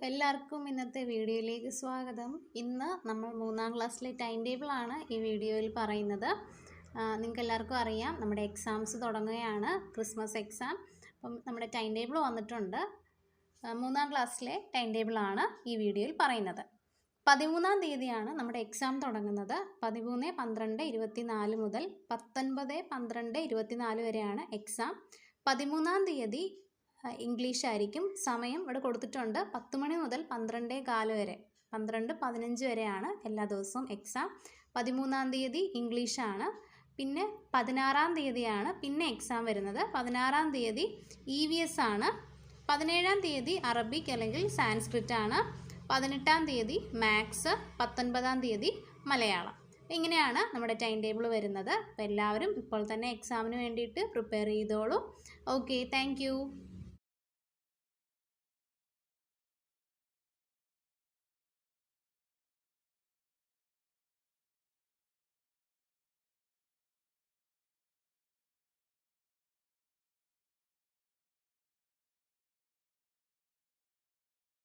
എല്ലാവർക്കും ഇന്നത്തെ വീഡിയോയിലേക്ക് സ്വാഗതം. ഇന്ന് നമ്മൾ 3ാം ക്ലാസ്സിലെ ടൈം ടേബിളാണ് ഈ വീഡിയോയിൽ പറയുന്നത്. നിങ്ങൾക്ക് എല്ലാവർക്കും അറിയാം, നമ്മുടെ എക്സാംസ് തുടങ്ങുകയാണ്, ക്രിസ്മസ് എക്സാം. അപ്പം നമ്മുടെ ടൈം ടേബിൾ വന്നിട്ടുണ്ട്. 3ാം ക്ലാസ്സിലെ ടൈം ടേബിളാണ് ഈ വീഡിയോയിൽ പറയുന്നത്. 13ാം തീയതിയാണ് നമ്മുടെ എക്സാം തുടങ്ങുന്നത്. 13/12/24 മുതൽ 19/12/24 വരെയാണ് എക്സാം. 13ാം തീയതി ഇംഗ്ലീഷ് ആയിരിക്കും. സമയം ഇവിടെ കൊടുത്തിട്ടുണ്ട്, 10 മണി മുതൽ 12:15 വരെ, 12:15 വരെയാണ് എല്ലാ ദിവസവും എക്സാം. 13ാം തീയതി ഇംഗ്ലീഷാണ്. പിന്നെ 16ാം തീയതിയാണ് പിന്നെ എക്സാം വരുന്നത്. 16ാം തീയതി EVS ആണ്. 17ാം തീയതി അറബിക് അല്ലെങ്കിൽ സാൻസ്ക്രിറ്റ് ആണ്. 18ാം തീയതി മാത്സ്. 19ാം തീയതി മലയാളം. ഇങ്ങനെയാണ് നമ്മുടെ ടൈം ടേബിൾ വരുന്നത്. അപ്പോൾ എല്ലാവരും ഇപ്പോൾ തന്നെ എക്സാമിന് വേണ്ടിയിട്ട് പ്രിപ്പയർ ചെയ്തോളൂ. Okay, thank